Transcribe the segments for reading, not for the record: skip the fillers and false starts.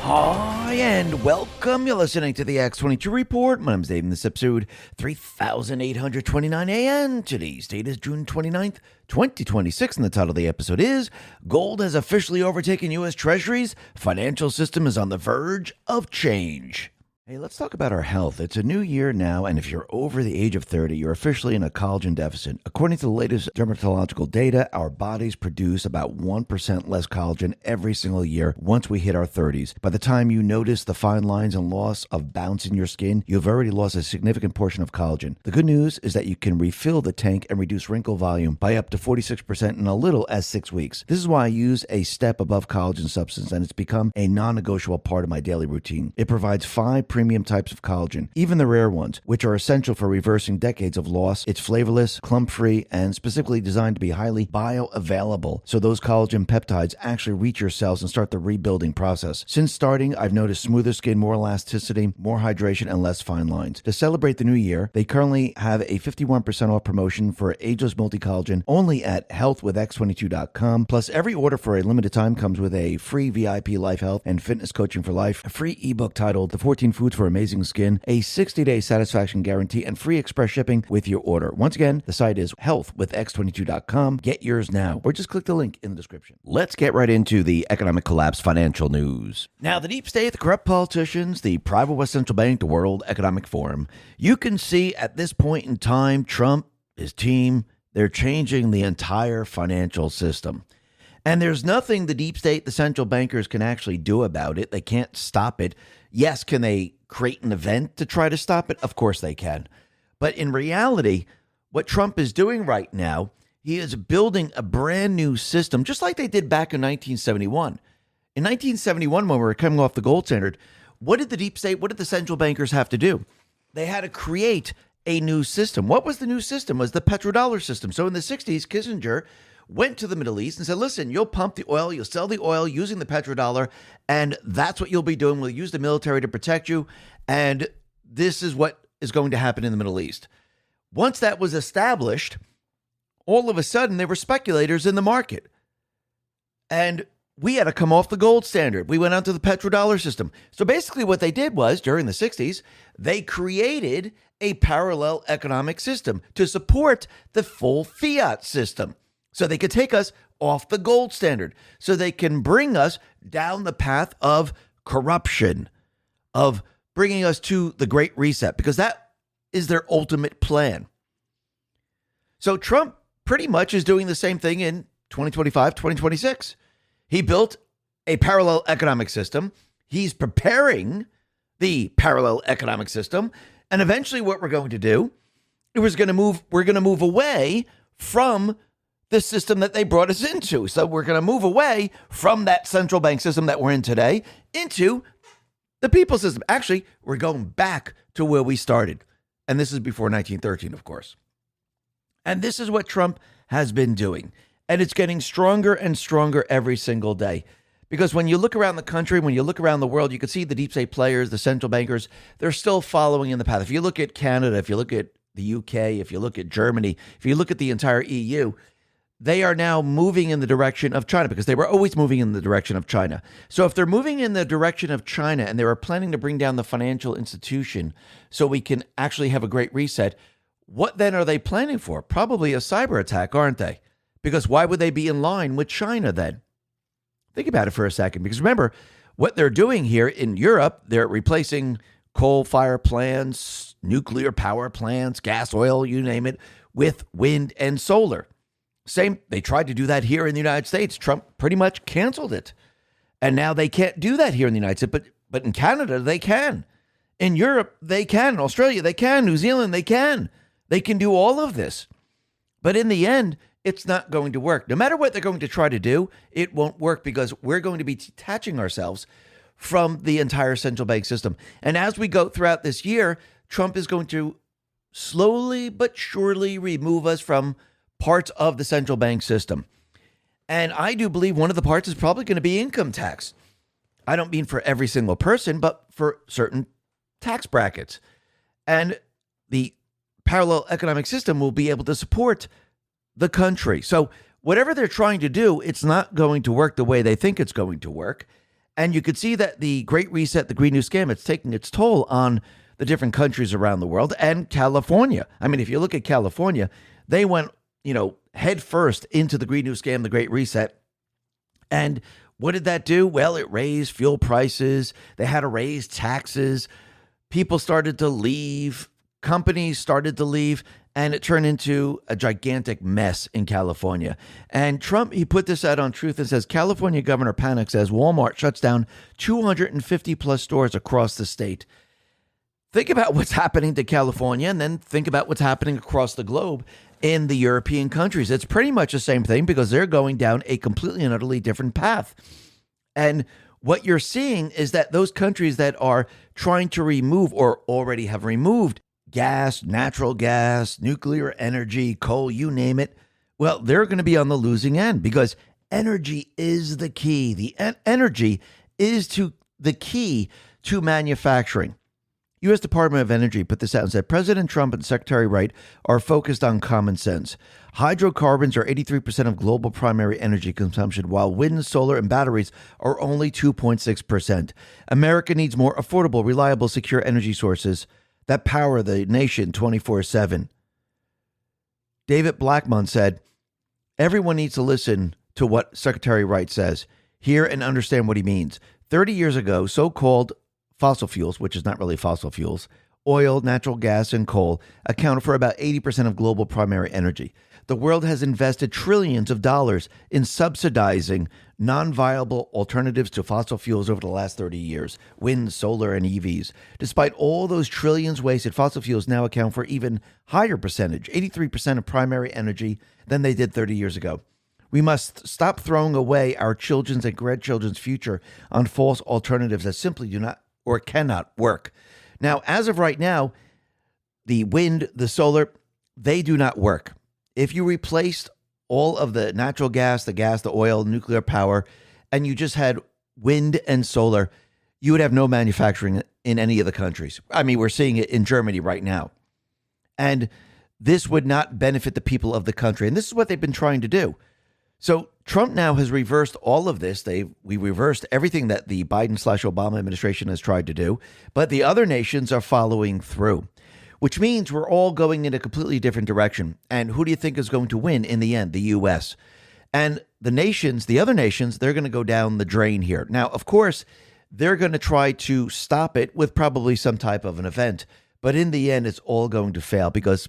Hi, and welcome. You're listening to the X22 Report. My name's Dave, and this episode 3829 AN. Today's date is June 29th, 2026, and the title of the episode is Gold Has Officially Overtaken U.S. Treasuries. Financial System is on the Verge of Change. Hey, let's talk about our health. It's a new year now, and if you're over the age of 30, you're officially in a collagen deficit. According to the latest dermatological data, our bodies produce about 1% less collagen every single year once we hit our 30s. By the time you notice the fine lines and loss of bounce in your skin, you've already lost a significant portion of collagen. The good news is that you can refill the tank and reduce wrinkle volume by up to 46% in as little as 6 weeks. This is why I use a step above collagen substance, and it's become a non-negotiable part of my daily routine. It provides 5 premium types of collagen, even the rare ones, which are essential for reversing decades of loss. It's flavorless, clump-free, and specifically designed to be highly bioavailable, so those collagen peptides actually reach your cells and start the rebuilding process. Since starting, I've noticed smoother skin, more elasticity, more hydration, and less fine lines. To celebrate the new year, they currently have a 51% off promotion for Ageless Multi-Collagen only at healthwithx22.com. Plus, every order for a limited time comes with a free VIP life health and fitness coaching for life, a free ebook titled The 14 Foods for Amazing Skin, a 60-day satisfaction guarantee, and free express shipping with your order. Once again, the site is healthwithx22.com. Get yours now, or just click the link in the description. Let's get right into the economic collapse financial news. Now, the deep state, the corrupt politicians, the private West Central Bank, the World Economic Forum. You can see at this point in time, Trump, his team, they're changing the entire financial system. And there's nothing the deep state, the central bankers can actually do about it. They can't stop it. Yes, can they create an event to try to stop it? Of course they can. But in reality, what Trump is doing right now, he is building a brand new system, just like they did back in 1971. In 1971, when we were coming off the gold standard, what did the deep state, what did the central bankers have to do? They had to create a new system. What was the new system? It was the petrodollar system. So in the 60s, Kissinger went to the Middle East and said, listen, you'll pump the oil, you'll sell the oil using the petrodollar, and that's what you'll be doing. We'll use the military to protect you, and this is what is going to happen in the Middle East. Once that was established, all of a sudden there were speculators in the market, and we had to come off the gold standard. We went onto the petrodollar system. So basically what they did was, during the 60s, they created a parallel economic system to support the full fiat system. So they could take us off the gold standard, so they can bring us down the path of corruption, of bringing us to the Great Reset, because that is their ultimate plan. So Trump pretty much is doing the same thing in 2025, 2026. He built a parallel economic system. He's preparing the parallel economic system. And eventually what we're going to do is we're going to move away from the system that they brought us into. So we're going to move away from that central bank system that we're in today into the people system. Actually, we're going back to where we started. And this is before 1913, of course. And this is what Trump has been doing. And it's getting stronger and stronger every single day. Because when you look around the country, when you look around the world, you can see the deep state players, the central bankers, they're still following in the path. If you look at Canada, if you look at the UK, if you look at Germany, if you look at the entire EU, they are now moving in the direction of China, because they were always moving in the direction of China. So if they're moving in the direction of China and they were planning to bring down the financial institution so we can actually have a great reset, what then are they planning for? Probably a cyber attack, aren't they? Because why would they be in line with China then? Think about it for a second, because remember, what they're doing here in Europe, they're replacing coal-fired plants, nuclear power plants, gas, oil, you name it, with wind and solar. Same, they tried to do that here in the United States. Trump pretty much canceled it. And now they can't do that here in the United States, but in Canada, they can. In Europe, they can. In Australia, they can. New Zealand, they can. They can do all of this. But in the end, it's not going to work. No matter what they're going to try to do, it won't work, because we're going to be detaching ourselves from the entire central bank system. And as we go throughout this year, Trump is going to slowly but surely remove us from parts of the central bank system. And I do believe one of the parts is probably going to be income tax. I don't mean for every single person, but for certain tax brackets. And the parallel economic system will be able to support the country. So whatever they're trying to do, it's not going to work the way they think it's going to work. And you could see that the Great Reset, the Green New Scam, it's taking its toll on the different countries around the world and California. I mean, if you look at California, they went, head first into the Green New Scam, the Great Reset. And what did that do? Well, it raised fuel prices. They had to raise taxes. People started to leave. Companies started to leave. And it turned into a gigantic mess in California. And Trump, he put this out on Truth and says, California governor panics as Walmart shuts down 250 plus stores across the state. Think about what's happening to California and then think about what's happening across the globe in the European countries. It's pretty much the same thing because they're going down a completely and utterly different path. And what you're seeing is that those countries that are trying to remove or already have removed gas, natural gas, nuclear energy, coal, you name it, well, they're going to be on the losing end because energy is the key. The energy is the key to manufacturing. U.S. Department of Energy put this out and said, President Trump and Secretary Wright are focused on common sense. Hydrocarbons are 83% of global primary energy consumption, while wind, solar, and batteries are only 2.6%. America needs more affordable, reliable, secure energy sources that power the nation 24/7. David Blackmon said, everyone needs to listen to what Secretary Wright says, hear and understand what he means. 30 years ago, so-called fossil fuels, which is not really fossil fuels, oil, natural gas, and coal accounted for about 80% of global primary energy. The world has invested trillions of dollars in subsidizing non-viable alternatives to fossil fuels over the last 30 years, wind, solar, and EVs. Despite all those trillions wasted, fossil fuels now account for even higher percentage, 83% of primary energy than they did 30 years ago. We must stop throwing away our children's and grandchildren's future on false alternatives that simply do not or cannot work. Now, as of right now, the wind, the solar, they do not work. If you replaced all of the natural gas, the oil, nuclear power, and you just had wind and solar, you would have no manufacturing in any of the countries. I mean, we're seeing it in Germany right now. And this would not benefit the people of the country. And this is what they've been trying to do. So Trump now has reversed all of this. We reversed everything that the Biden/Obama administration has tried to do, but the other nations are following through, which means we're all going in a completely different direction. And who do you think is going to win in the end? The U.S. And the other nations, they're going to go down the drain here. Now, of course, they're going to try to stop it with probably some type of an event. But in the end, it's all going to fail because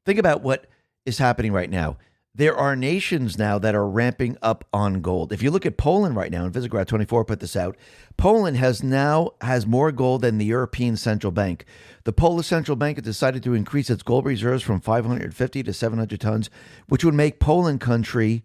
think about what is happening right now. There are nations now that are ramping up on gold. If you look at Poland right now, and Visegrad24 put this out, Poland has more gold than the European Central Bank. The Polish Central Bank has decided to increase its gold reserves from 550 to 700 tons, which would make Poland country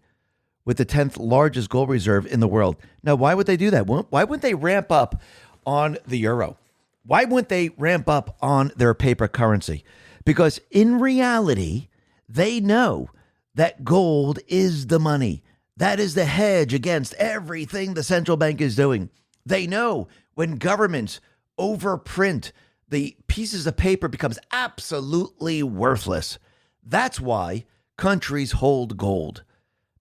with the 10th largest gold reserve in the world. Now, why would they do that? Why wouldn't they ramp up on the euro? Why wouldn't they ramp up on their paper currency? Because in reality, they know that gold is the money. That is the hedge against everything the central bank is doing. They know when governments overprint, the pieces of paper becomes absolutely worthless. That's why countries hold gold.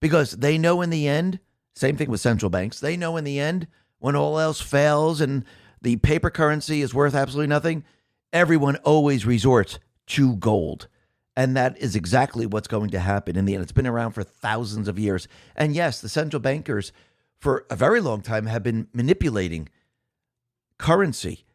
Because they know in the end, same thing with central banks, they know in the end, when all else fails and the paper currency is worth absolutely nothing, everyone always resorts to gold. And that is exactly what's going to happen in the end. It's been around for thousands of years. And yes, the central bankers for a very long time have been manipulating currency,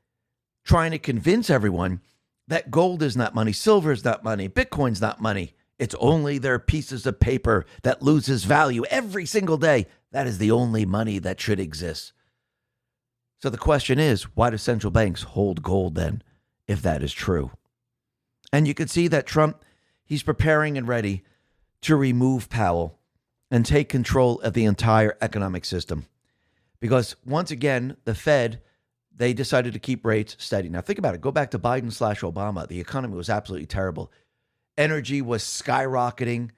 trying to convince everyone that gold is not money, silver is not money, Bitcoin's not money. It's only their pieces of paper that loses value every single day. That is the only money that should exist. So the question is, why do central banks hold gold then, if that is true? And you can see that Trump, he's preparing and ready to remove Powell and take control of the entire economic system. Because once again, the Fed, they decided to keep rates steady. Now think about it. Go back to Biden/Obama. The economy was absolutely terrible. Energy was skyrocketing.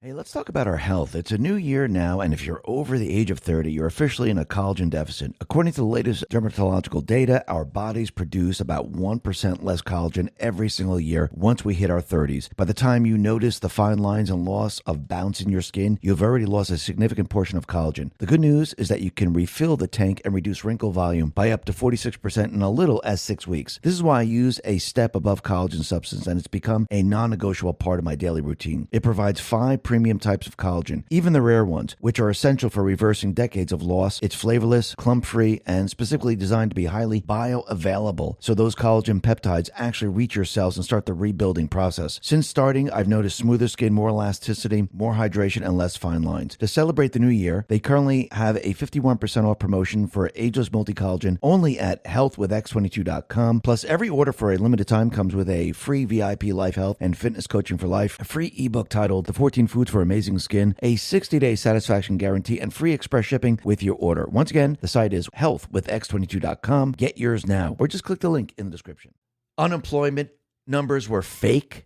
Hey, let's talk about our health. It's a new year now, and if you're over the age of 30, you're officially in a collagen deficit. According to the latest dermatological data, our bodies produce about 1% less collagen every single year once we hit our 30s. By the time you notice the fine lines and loss of bounce in your skin, you've already lost a significant portion of collagen. The good news is that you can refill the tank and reduce wrinkle volume by up to 46% in a little as 6 weeks. This is why I use a step above collagen substance, and it's become a non-negotiable part of my daily routine. It provides 5 premium types of collagen, even the rare ones, which are essential for reversing decades of loss. It's flavorless, clump-free, and specifically designed to be highly bioavailable, so those collagen peptides actually reach your cells and start the rebuilding process. Since starting, I've noticed smoother skin, more elasticity, more hydration, and less fine lines. To celebrate the new year, they currently have a 51% off promotion for ageless multi-collagen only at healthwithx22.com. Plus, every order for a limited time comes with a free VIP life health and fitness coaching for life, a free ebook titled The 14 Foods for Amazing Skin, a 60-day satisfaction guarantee, and free express shipping with your order. Once again, the site is healthwithx22.com. Get yours now, or just click the link in the description. Unemployment numbers were fake.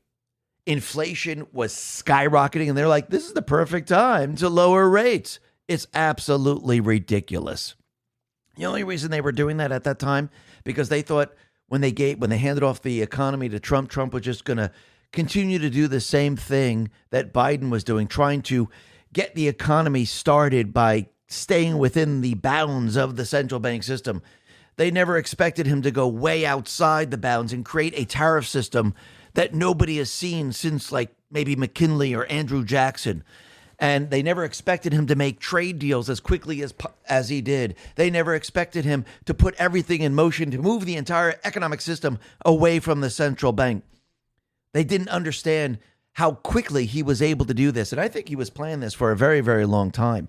Inflation was skyrocketing, and they're like, this is the perfect time to lower rates. It's absolutely ridiculous. The only reason they were doing that at that time, because they thought when they handed off the economy to Trump, Trump was just going to continue to do the same thing that Biden was doing, trying to get the economy started by staying within the bounds of the central bank system. They never expected him to go way outside the bounds and create a tariff system that nobody has seen since like maybe McKinley or Andrew Jackson. And they never expected him to make trade deals as quickly as he did. They never expected him to put everything in motion to move the entire economic system away from the central bank. They didn't understand how quickly he was able to do this. And I think he was planning this for a very, very long time.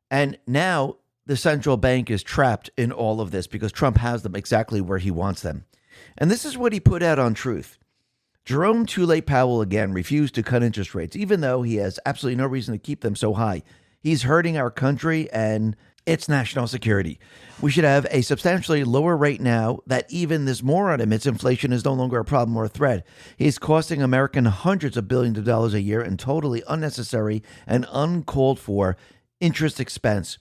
And now the central bank is trapped in all of this because Trump has them exactly where he wants them. And this is what he put out on Truth. Jerome Too Late Powell again refused to cut interest rates, even though he has absolutely no reason to keep them so high. He's hurting our country and its national security. We should have a substantially lower rate now that even this moron admits inflation is no longer a problem or a threat. He's costing Americans hundreds of billions of dollars a year in totally unnecessary and uncalled for interest expense.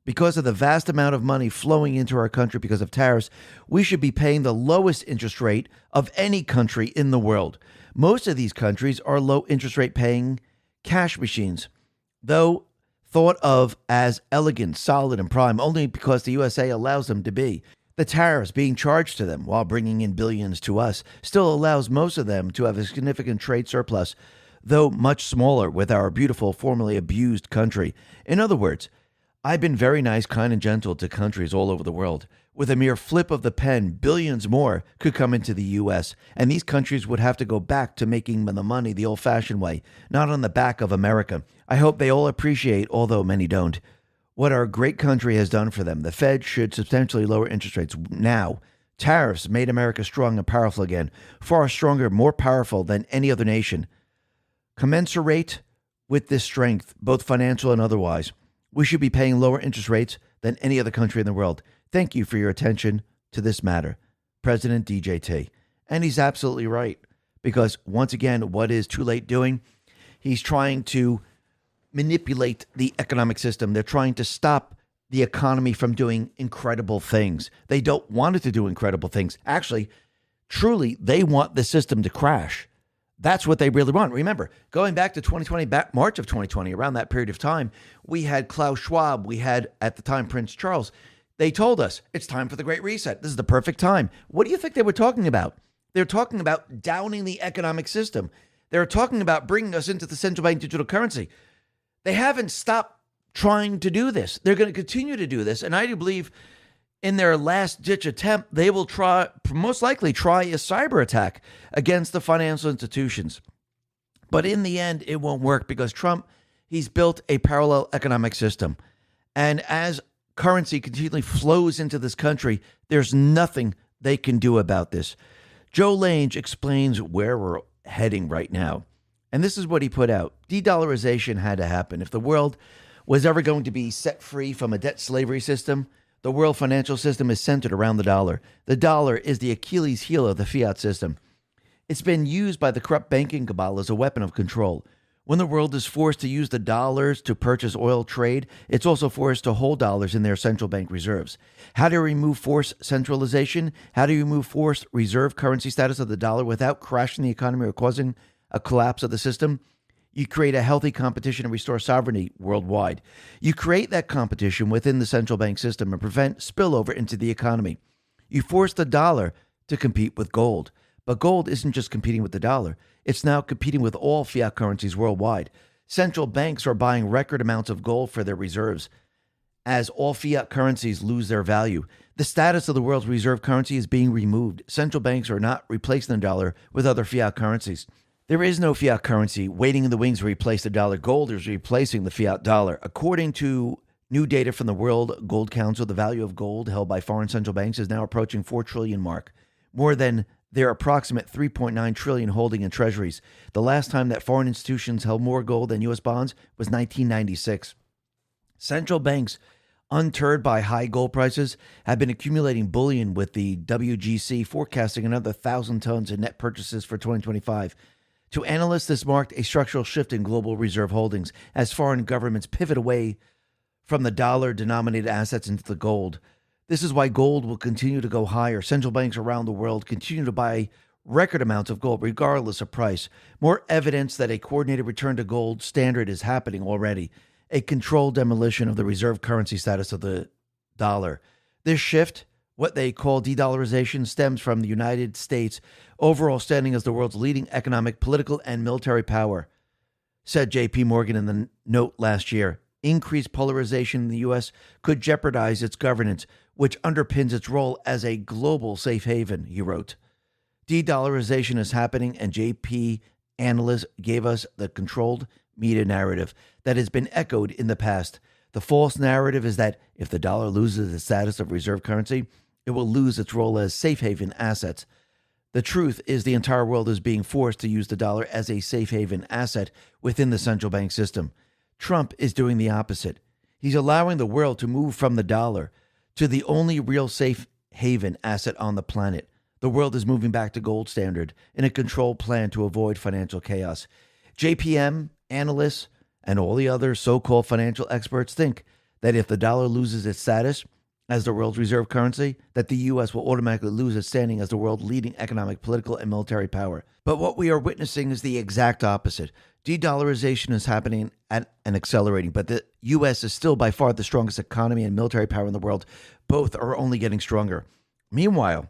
Because of the vast amount of money flowing into our country because of tariffs, we should be paying the lowest interest rate of any country in the world. Most of these countries are low interest rate paying cash machines, though thought of as elegant, solid, and prime only because the USA allows them to be. The tariffs being charged to them while bringing in billions to us still allows most of them to have a significant trade surplus, though much smaller with our beautiful, formerly abused country. In other words, I've been very nice, kind, and gentle to countries all over the world. With a mere flip of the pen, billions more could come into the U.S., and these countries would have to go back to making the money the old-fashioned way, not on the back of America. I hope they all appreciate, although many don't, what our great country has done for them. The Fed should substantially lower interest rates now. Tariffs made America strong and powerful again, far stronger, more powerful than any other nation. Commensurate with this strength, both financial and otherwise, we should be paying lower interest rates than any other country in the world. Thank you for your attention to this matter, President DJT. And he's absolutely right, because once again, what is Too Late doing? He's trying to manipulate the economic system. They're trying to stop the economy from doing incredible things. They don't want it to do incredible things. Actually, truly, they want the system to crash. That's what they really want. Remember, going back to 2020, March of 2020, around that period of time, we had Klaus Schwab, we had, at the time, Prince Charles. They told us, it's time for the Great Reset. This is the perfect time. What do you think they were talking about? They're talking about downing the economic system. They're talking about bringing us into the central bank digital currency. They haven't stopped trying to do this. They're going to continue to do this. And I do believe in their last-ditch attempt, they will most likely try a cyber attack against the financial institutions. But in the end, it won't work because Trump, he's built a parallel economic system. And as currency continually flows into this country, there's nothing they can do about this. Joe Lange explains where we're heading right now. And this is what he put out. De-dollarization had to happen. If the world was ever going to be set free from a debt slavery system, the world financial system is centered around the dollar. The dollar is the Achilles heel of the fiat system. It's been used by the corrupt banking cabal as a weapon of control. When the world is forced to use the dollars to purchase oil trade, it's also forced to hold dollars in their central bank reserves. How do you remove forced centralization? How do you remove forced reserve currency status of the dollar without crashing the economy or causing a collapse of the system? You create a healthy competition and restore sovereignty worldwide. You create that competition within the central bank system and prevent spillover into the economy. You force the dollar to compete with gold. But gold isn't just competing with the dollar. It's now competing with all fiat currencies worldwide. Central banks are buying record amounts of gold for their reserves. As all fiat currencies lose their value, the status of the world's reserve currency is being removed. Central banks are not replacing the dollar with other fiat currencies. There is no fiat currency waiting in the wings to replace the dollar. Gold is replacing the fiat dollar. According to new data from the World Gold Council, the value of gold held by foreign central banks is now approaching $4 trillion mark, more than their approximate $3.9 trillion holding in Treasuries. The last time that foreign institutions held more gold than U.S. bonds was 1996. Central banks, undeterred by high gold prices, have been accumulating bullion, with the WGC forecasting another 1,000 tons in net purchases for 2025. To analysts, this marked a structural shift in global reserve holdings as foreign governments pivot away from the dollar-denominated assets into the gold. This is why gold will continue to go higher. Central banks around the world continue to buy record amounts of gold, regardless of price. More evidence that a coordinated return to gold standard is happening already. A controlled demolition of the reserve currency status of the dollar. This shift, what they call de-dollarization, stems from the United States' overall standing as the world's leading economic, political, and military power, said J.P. Morgan in the note last year. Increased polarization in the U.S. could jeopardize its governance, which underpins its role as a global safe haven, he wrote. De-dollarization is happening, and JP analysts gave us the controlled media narrative that has been echoed in the past. The false narrative is that if the dollar loses its status of reserve currency, it will lose its role as safe haven assets. The truth is the entire world is being forced to use the dollar as a safe haven asset within the central bank system. Trump is doing the opposite. He's allowing the world to move from the dollar to the only real safe haven asset on the planet. The world is moving back to gold standard in a controlled plan to avoid financial chaos. JPM, analysts, and all the other so-called financial experts think that if the dollar loses its status as the world's reserve currency, that the U.S. will automatically lose its standing as the world's leading economic, political, and military power. But what we are witnessing is the exact opposite. De-dollarization is happening and accelerating, but the U.S. is still by far the strongest economy and military power in the world. Both are only getting stronger. Meanwhile,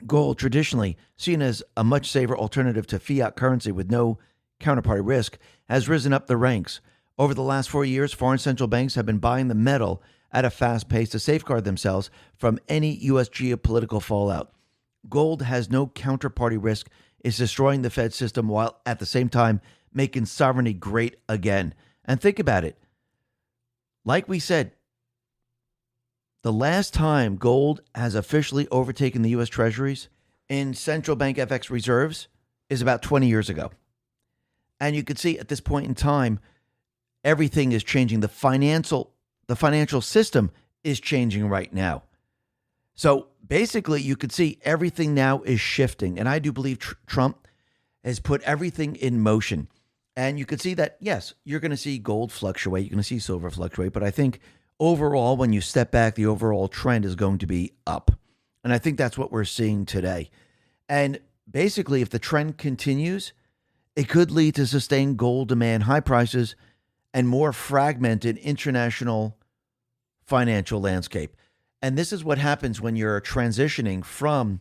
gold, traditionally seen as a much safer alternative to fiat currency with no counterparty risk, has risen up the ranks. Over the last 4 years, foreign central banks have been buying the metal at a fast pace to safeguard themselves from any U.S. geopolitical fallout. Gold has no counterparty risk, is destroying the Fed system while at the same time making sovereignty great again. And think about it. Like we said, the last time gold has officially overtaken the U.S. Treasuries in central bank FX reserves is about 20 years ago. And you can see at this point in time, everything is changing. The financial system is changing right now. So basically, you could see everything now is shifting. And I do believe Trump has put everything in motion. And you could see that, yes, you're going to see gold fluctuate. You're going to see silver fluctuate. But I think overall, when you step back, the overall trend is going to be up. And I think that's what we're seeing today. And basically, if the trend continues, it could lead to sustained gold demand, high prices, and more fragmented international financial landscape. And this is what happens when you're transitioning from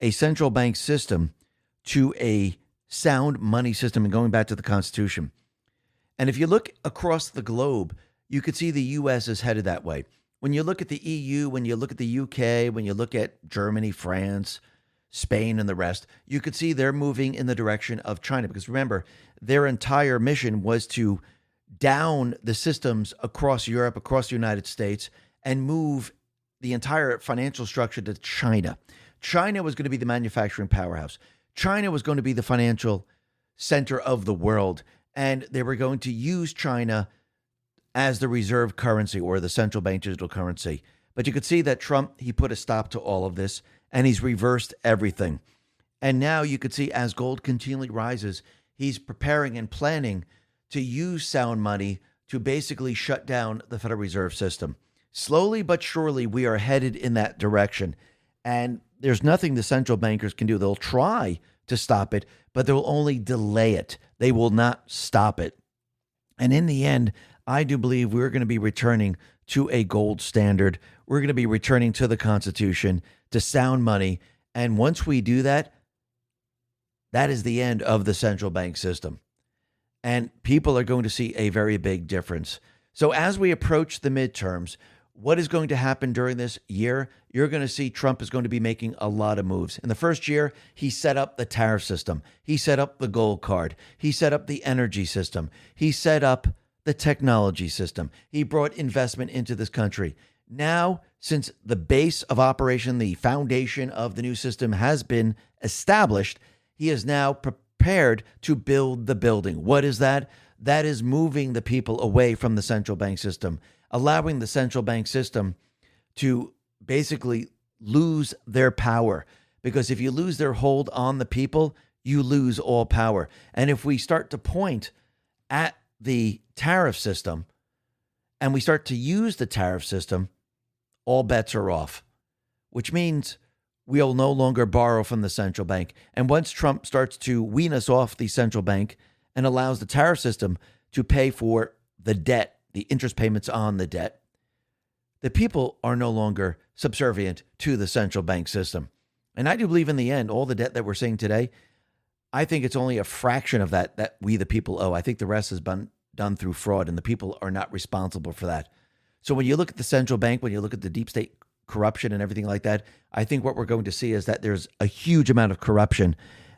a central bank system to a sound money system and going back to the Constitution. And if you look across the globe, you could see the U.S. is headed that way. When you look at the EU, when you look at the UK, when you look at Germany, France, Spain, and the rest, you could see they're moving in the direction of China. Because remember, their entire mission was to down the systems across Europe, across the United States, and move the entire financial structure to China. China was going to be the manufacturing powerhouse. China was going to be the financial center of the world. And they were going to use China as the reserve currency or the central bank digital currency. But you could see that Trump, he put a stop to all of this, and he's reversed everything. And now you could see as gold continually rises, he's preparing and planning to use sound money to basically shut down the Federal Reserve System. Slowly but surely, we are headed in that direction. And there's nothing the central bankers can do. They'll try to stop it, but they'll only delay it. They will not stop it. And in the end, I do believe we're going to be returning to a gold standard. We're going to be returning to the Constitution, to sound money. And once we do that, that is the end of the central bank system. And people are going to see a very big difference. So as we approach the midterms, what is going to happen during this year? You're going to see Trump is going to be making a lot of moves. In the first year, he set up the tariff system. He set up the gold card. He set up the energy system. He set up the technology system. He brought investment into this country. Now, since the base of operation, the foundation of the new system has been established, he is now prepared to build the building. What is that? That is moving the people away from the central bank system, allowing the central bank system to basically lose their power. Because if you lose their hold on the people, you lose all power. And if we start to point at the tariff system and we start to use the tariff system, all bets are off, which means we'll no longer borrow from the central bank. And once Trump starts to wean us off the central bank and allows the tariff system to pay for the debt, the interest payments on the debt, the people are no longer subservient to the central bank system. And I do believe in the end, all the debt that we're seeing today, I think it's only a fraction of that we, the people, owe. I think the rest has been done through fraud, and the people are not responsible for that. So when you look at the central bank, when you look at the deep state corruption and everything like that, I think what we're going to see is that there's a huge amount of corruption,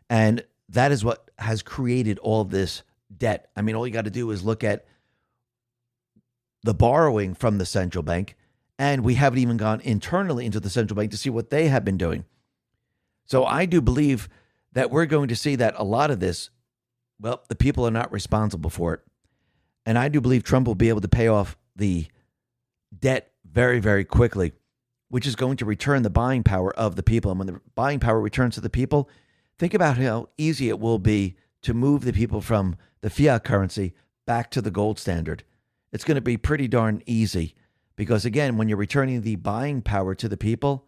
and that is what has created all this debt. I mean, all you got to do is look at the borrowing from the central bank, and we haven't even gone internally into the central bank to see what they have been doing. So I do believe that we're going to see that a lot of this, well, the people are not responsible for it. And I do believe Trump will be able to pay off the debt very, very quickly, which is going to return the buying power of the people. And when the buying power returns to the people, think about how easy it will be to move the people from the fiat currency back to the gold standard. It's going to be pretty darn easy because, again, when you're returning the buying power to the people,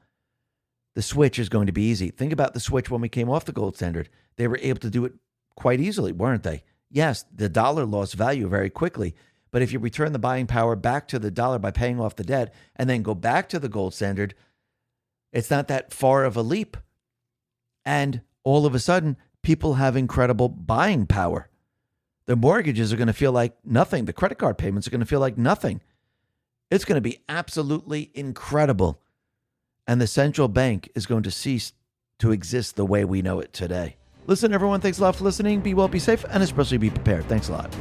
the switch is going to be easy. Think about the switch when we came off the gold standard. They were able to do it quite easily, weren't they? Yes, the dollar lost value very quickly. But if you return the buying power back to the dollar by paying off the debt and then go back to the gold standard, it's not that far of a leap. And all of a sudden, people have incredible buying power. The mortgages are going to feel like nothing. The credit card payments are going to feel like nothing. It's going to be absolutely incredible. And the central bank is going to cease to exist the way we know it today. Listen, everyone, thanks a lot for listening. Be well, be safe, and especially be prepared. Thanks a lot.